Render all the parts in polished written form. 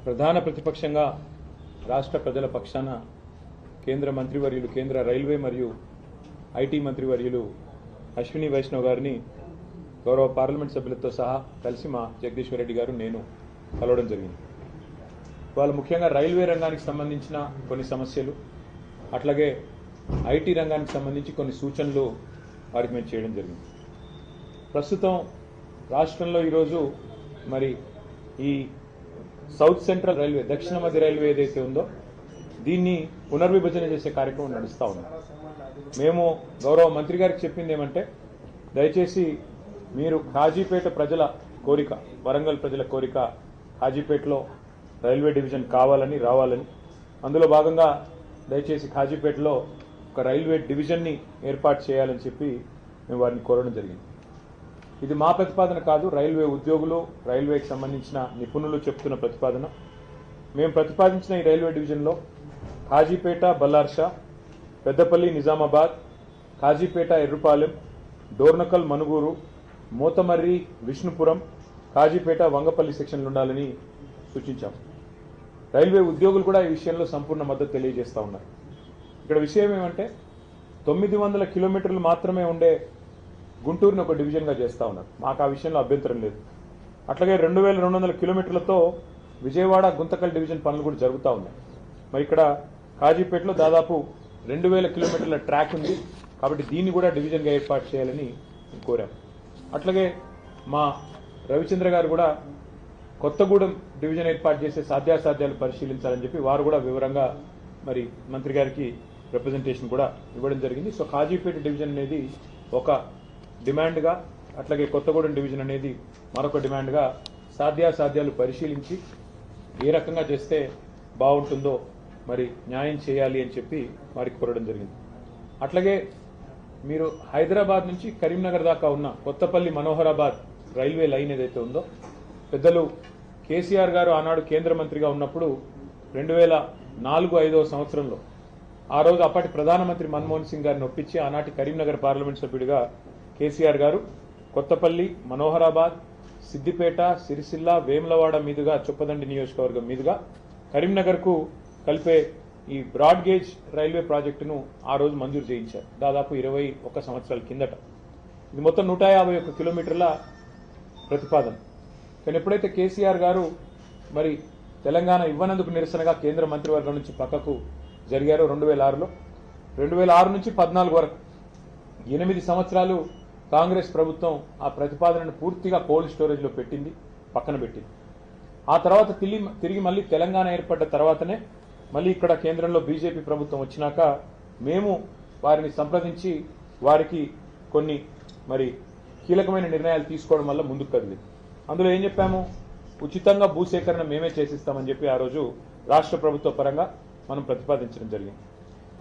ప్రధాన ప్రతిపక్షంగా రాష్ట్ర ప్రజల పక్షాన కేంద్ర మంత్రివర్యులు కేంద్ర రైల్వే మరియు ఐటీ మంత్రివర్యులు అశ్విని వైష్ణవ్ గారిని గౌరవ పార్లమెంట్ సభ్యులతో సహా కలిసి మా జగదీశ్వర్ రెడ్డి గారు నేను కలవడం జరిగింది. వాళ్ళు ముఖ్యంగా రైల్వే రంగానికి సంబంధించిన కొన్ని సమస్యలు అట్లాగే ఐటీ రంగానికి సంబంధించి కొన్ని సూచనలు వారికి మేము చేయడం జరిగింది. ప్రస్తుతం రాష్ట్రంలో ఈరోజు మరి ఈ సౌత్ సెంట్రల్ రైల్వే దక్షిణ మధ్య రైల్వే ఏదైతే ఉందో దీన్ని పునర్విభజన చేసే కార్యక్రమం నడుస్తూ ఉంది. మేము గౌరవ మంత్రి గారికి చెప్పింది ఏమంటే దయచేసి మీరు కాజీపేట ప్రజల కోరిక, వరంగల్ ప్రజల కోరిక కాజీపేటలో రైల్వే డివిజన్ కావాలని రావాలని, అందులో భాగంగా దయచేసి కాజీపేటలో ఒక రైల్వే డివిజన్ని ఏర్పాటు చేయాలని చెప్పి మేము వారిని కోరడం జరిగింది. ఇది మా ప్రతిపాదన కాదు, రైల్వే ఉద్యోగులు రైల్వేకి సంబంధించిన నిపుణులు చెప్తున్న ప్రతిపాదన. మేము ప్రతిపాదించిన ఈ రైల్వే డివిజన్లో కాజీపేట బల్లార్షా, పెద్దపల్లి నిజామాబాద్, కాజీపేట ఎర్రుపాలెం, డోర్నకల్ మనుగూరు, మోతమర్రి విష్ణుపురం, కాజీపేట వంగపల్లి సెక్షన్లు ఉండాలని సూచించాం. రైల్వే ఉద్యోగులు కూడా ఈ విషయంలో సంపూర్ణ మద్దతు తెలియజేస్తూ ఉన్నారు. ఇక్కడ విషయం ఏమంటే 900 కిలోమీటర్లు మాత్రమే ఉండే గుంటూరుని ఒక డివిజన్గా చేస్తూ ఉన్నారు. మాకు ఆ విషయంలో అభ్యంతరం లేదు. అట్లాగే 2200 కిలోమీటర్లతో విజయవాడ గుంతకల్ డివిజన్ పనులు కూడా జరుగుతూ ఉన్నాయి. మరి ఇక్కడ కాజీపేటలో దాదాపు 2000 కిలోమీటర్ల ట్రాక్ ఉంది కాబట్టి దీన్ని కూడా డివిజన్గా ఏర్పాటు చేయాలని కోరాం. అట్లాగే మా రవిచంద్ర గారు కూడా కొత్తగూడెం డివిజన్ ఏర్పాటు చేసే సాధ్యాసాధ్యాలు పరిశీలించాలని చెప్పి వారు కూడా వివరంగా మరి మంత్రి గారికి రిప్రజెంటేషన్ కూడా ఇవ్వడం జరిగింది. సో కాజీపేట డివిజన్ అనేది ఒక డిమాండ్గా, అట్లాగే కొత్తగూడెం డివిజన్ అనేది మరొక డిమాండ్గా సాధ్యాసాధ్యాలు పరిశీలించి ఏ రకంగా చేస్తే బాగుంటుందో మరి న్యాయం చేయాలి అని చెప్పి వారికి కోరడం జరిగింది. అట్లాగే మీరు హైదరాబాద్ నుంచి కరీంనగర్ దాకా ఉన్న కొత్తపల్లి మనోహరాబాద్ రైల్వే లైన్ ఏదైతే ఉందో పెద్దలు కేసీఆర్ గారు ఆనాడు కేంద్ర మంత్రిగా ఉన్నప్పుడు 2004-05 సంవత్సరంలో ఆ రోజు అప్పటి ప్రధానమంత్రి మన్మోహన్ సింగ్ గారిని ఒప్పించి ఆనాటి కరీంనగర్ పార్లమెంట్ సభ్యుడిగా కేసీఆర్ గారు కొత్తపల్లి, మనోహరాబాద్, సిద్దిపేట, సిరిసిల్ల, వేములవాడ మీదుగా చొప్పదండి నియోజకవర్గం మీదుగా కరీంనగర్కు కలిపే ఈ బ్రాడ్ గేజ్ రైల్వే ప్రాజెక్టును ఆ రోజు మంజూరు చేయించారు, దాదాపు 21 సంవత్సరాల కిందట. ఇది మొత్తం 151 కిలోమీటర్ల ప్రతిపాదన. కానీ ఎప్పుడైతే కేసీఆర్ గారు మరి తెలంగాణ ఇవ్వనందుకు నిరసనగా కేంద్ర మంత్రివర్గం నుంచి పక్కకు జరిగారో 2006లో, 2006 నుంచి 2014 వరకు 8 సంవత్సరాలు కాంగ్రెస్ ప్రభుత్వం ఆ ప్రతిపాదనను పూర్తిగా కోల్డ్ స్టోరేజ్లో పెట్టింది, పక్కన పెట్టింది. ఆ తర్వాత తిరిగి మళ్ళీ తెలంగాణ ఏర్పడ్డ తర్వాతనే మళ్ళీ ఇక్కడ కేంద్రంలో బీజేపీ ప్రభుత్వం వచ్చినాక మేము వారిని సంప్రదించి వారికి కొన్ని మరి కీలకమైన నిర్ణయాలు తీసుకోవడం వల్ల ముందుకు కదిలింది. అందులో ఏం చెప్పాము, ఉచితంగా భూసేకరణ మేమే చేసిస్తామని చెప్పి ఆ రోజు రాష్ట్ర ప్రభుత్వ పరంగా మనం ప్రతిపాదించడం జరిగింది.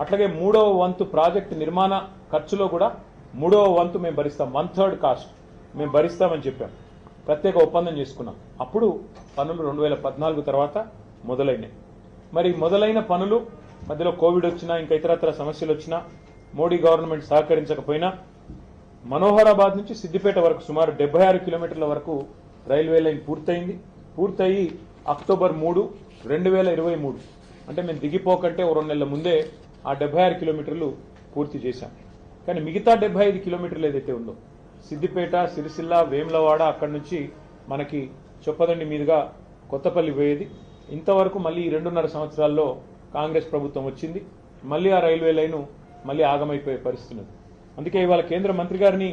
అట్లాగే 3వ వంతు ప్రాజెక్టు నిర్మాణ ఖర్చులో కూడా 3వ వంతు మేము భరిస్తాం, 1/3 కాస్ట్ మేము భరిస్తామని చెప్పాం. ప్రత్యేక ఒప్పందం చేసుకున్నాం. అప్పుడు పనులు 2014 తర్వాత మొదలైనాయి. మరి మొదలైన పనులు మధ్యలో కోవిడ్ వచ్చినా ఇంకా ఇతరత్ర సమస్యలు వచ్చినా మోడీ గవర్నమెంట్ సహకరించకపోయినా మనోహరాబాద్ నుంచి సిద్దిపేట వరకు సుమారు 76 కిలోమీటర్ల వరకు రైల్వే లైన్ పూర్తయింది. పూర్తయి అక్టోబర్ 3, 2023 అంటే మేము దిగిపోకంటే 2 నెలల ముందే ఆ 76 కిలోమీటర్లు పూర్తి చేశాం. కానీ మిగతా 75 కిలోమీటర్లు ఏదైతే ఉందో సిద్దిపేట, సిరిసిల్ల, వేములవాడ అక్కడి నుంచి మనకి చొప్పదండి మీదుగా కొత్తపల్లి పోయేది, ఇంతవరకు మళ్ళీ 2.5 సంవత్సరాల్లో కాంగ్రెస్ ప్రభుత్వం వచ్చింది, మళ్ళీ ఆ రైల్వే లైను మళ్ళీ ఆగమైపోయే పరిస్థితి ఉంది. అందుకే ఇవాళ కేంద్ర మంత్రి గారిని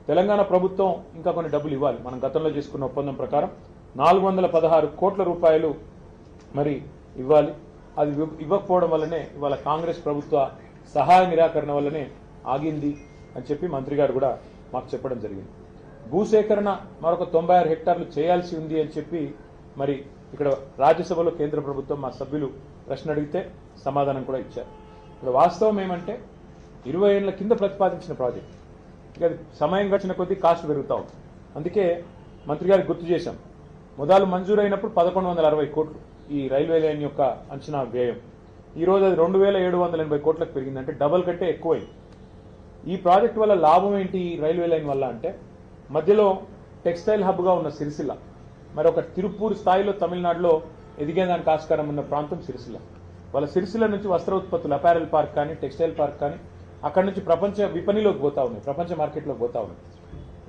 తెలంగాణ ప్రభుత్వం ఇంకా కొన్ని డబ్బులు ఇవ్వాలి. మనం గతంలో చేసుకున్న ఒప్పందం ప్రకారం 416 కోట్ల రూపాయలు మరి ఇవ్వాలి. అది ఇవ్వకపోవడం వల్లనే ఇవాళ కాంగ్రెస్ ప్రభుత్వ సహాయ నిరాకరణ వల్లనే ఆగింది అని చెప్పి మంత్రి గారు కూడా మాకు చెప్పడం జరిగింది. భూసేకరణ మరొక 96 హెక్టార్లు చేయాల్సి ఉంది అని చెప్పి మరి ఇక్కడ రాజ్యసభలో కేంద్ర ప్రభుత్వం మా సభ్యులు ప్రశ్న అడిగితే సమాధానం కూడా ఇచ్చారు. ఇక్కడ వాస్తవం ఏమంటే 20 ఏళ్ల కింద ప్రతిపాదించిన ప్రాజెక్ట్, ఇక సమయం గడిచిన కొద్దీ కాస్ట్ పెరుగుతూ ఉంది. అందుకే మంత్రి గారికి గుర్తు చేశాం, మొదలు మంజూరైనప్పుడు 1160 కోట్లు ఈ రైల్వే లైన్ యొక్క అంచనా వ్యయం. ఈరోజు అది 2780 కోట్లకు పెరిగిందంటే డబల్ కంటే ఎక్కువైంది. ఈ ప్రాజెక్ట్ వల్ల లాభం ఏంటి ఈ రైల్వే లైన్ వల్ల అంటే మధ్యలో టెక్స్టైల్ హబ్గా ఉన్న సిరిసిల్ల మరొక తిరుపూర్ స్థాయిలో తమిళనాడులో ఎదిగేదానికి ఆస్కారం ఉన్న ప్రాంతం సిరిసిల్ల. వాళ్ళ సిరిసిల్ల నుంచి వస్త్ర ఉత్పత్తులు అపారెల్ పార్క్ కానీ టెక్స్టైల్ పార్క్ కానీ అక్కడి నుంచి ప్రపంచ విపణిలోకి పోతా ఉన్నాయి, ప్రపంచ మార్కెట్లోకి పోతా ఉన్నాయి.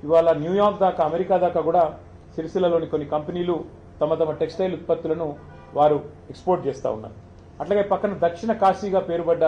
ఇవాళ న్యూయార్క్ దాకా అమెరికా దాకా కూడా సిరిసిల్లలోని కొన్ని కంపెనీలు తమ తమ టెక్స్టైల్ ఉత్పత్తులను వారు ఎక్స్పోర్ట్ చేస్తూ ఉన్నారు. అట్లాగే పక్కన దక్షిణ కాశీగా పేరుపడ్డ